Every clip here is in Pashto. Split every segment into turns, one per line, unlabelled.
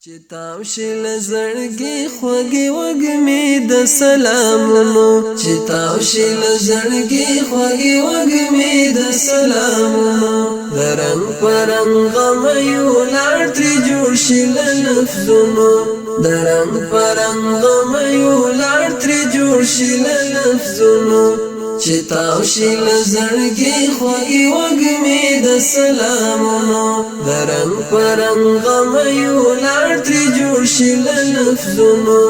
چې تاو شي لزړګي خوږي وږمې د سلامونو چې تاو شي لزړګي خوږي وږمې د سلامونو درنګ پرنګ غم یو لار تر جوړ شي لفظونو درنګ پرنګ غم یو لار تر جوړ شي لفظونو چې تاو شي لزړګي خوږي وږمې د سلامونو درنګ پرنګ غم یو لار تر جوړ شي لفظونو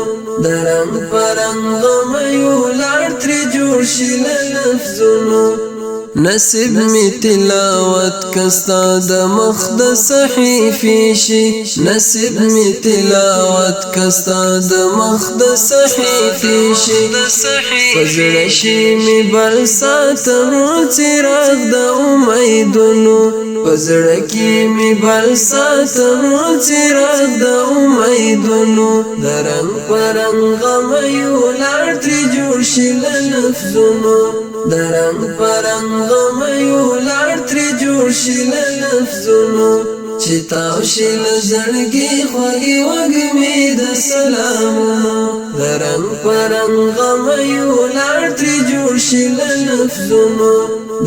درنګ پرنګ غم یو لار تر جوړ شي لفظونو نصیب می تلاوت کستا د مخ د صحیفې شي نصیب می تلاوت کستا د مخ د صحیفې شي فزړه شي می بل ساتم چراغ د امیدونو فزړه کې می بل ساتم چراغ د امیدونو درنګ پرنګ غم یو لار تر جوړ شي لفظونو درنګ پرنګ غم یو لار تر جوړ شي لفظونو چې تاو شي لزړګي خوږي وږمې د سلامونو درنګ پرنګ غم یو لار تر جوړ شي لفظونو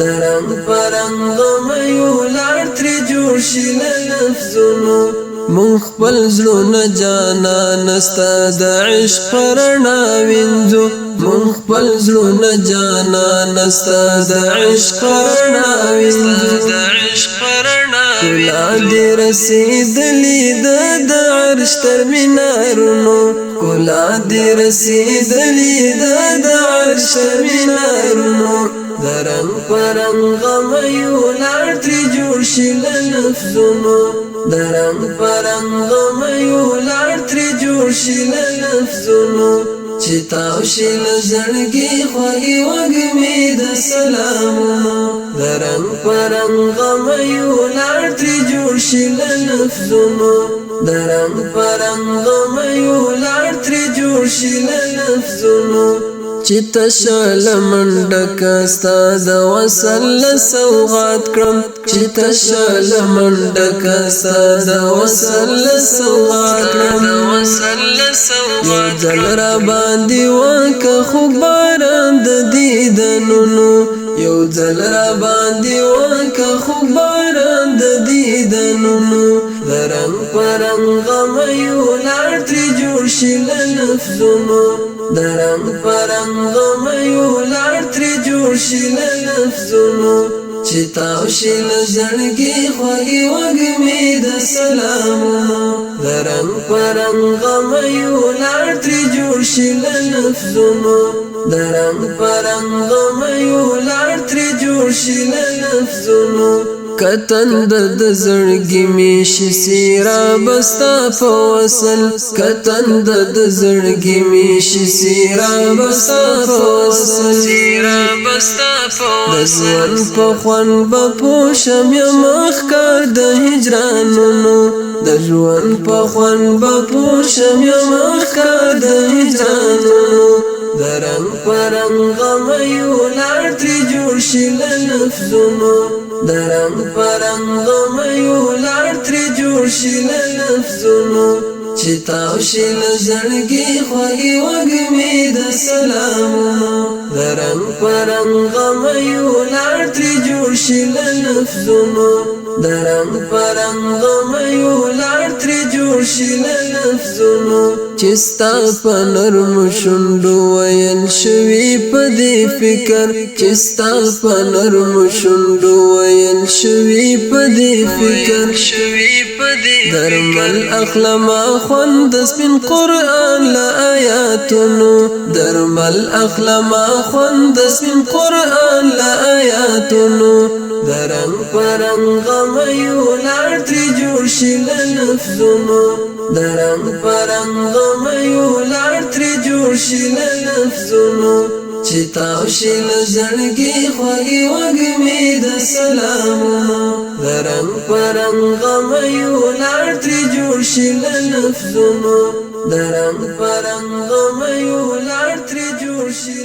درنګ پرنګ غم یو لار تر جوړ شي لفظونو مون خپل زړونه جانا نستا د عشق رڼا وینځو مون خپل زړونه جانا نستا د عشق رڼا وینځو کلا دې رسیدلې د عرش تر مینارونو کلا دې رسیدلې د عرش تر مینارونو درنګ پرنګ غم یو لار تر جوړ شي لفظونو درنګ پرنګ غم یو لار تر جوړ شي لفظونو چې تاو شي لزړګي خوږي وږمې د سلامونو درنګ پرنګ غم یو لار تر جوړ شي لفظونو درنګ پرنګ غم یو لار تر جوړ شي لفظونو چې تشل منډک ستا د وصل سوغات کړم چې تشل منډک ستا د وصل سوغات کړم یو ځل را باندې وکه خو باران د دیدنونو یو ځل را باندې وکه خو باران د دیدنونو درنګ پرنګ غم یو لار تر جوړ شي لفظونو درنګ پرنګ غم یو لار تر جوړ شي لفظونو چې تاو شي لزړګي خوږي وږمې د سلامونو درنګ پرنګ غم یو لار تر جوړ شي لفظونو درنګ پرنګ غم یو لار تر جوړ شي لفظونو کتن د زړګي می شي سیرا بستا په وصل کتن د زړګي می شي سیرا بستا په وصل سیرا بستا په وصل د په خوان په پوشم یم مخکار د هجرانونو د ژوند په خوان په پوشم یم مخکار د هجرانونو درنګ پرنګ غم یو لار تر جوړ شي لفظونو درنګ پرنګ غم یو لار تر جوړ شي لفظونو چې تاو شي لزړګي خوږي وږمې د سلامونو درنګ پرنګ غم یو لار تر جوړ شي لفظونو درنګ پرنګ غم یو لار تر جوړ شي لفظونو چې ستا په نرم شونډو ویل شوي په دې فکر چې ستا په نرم شونډو ویل شوي په دې فکر درمل اخلما خوند سپین قرآن له آیاتونو درمل اخلما خوند سپین قرآن له آیاتونو درنګ پرنګ غم یو لار تر جوړ شي لفظونو درنګ پرنګ غم یو لار تر جوړ شي لفظونو چې تاو شي لزړګي خوږي وږمې د سلامونو درنګ پرنګ غم یو لار تر جوړ شي لفظونو درنګ پرنګ غم یو لار تر جوړ شي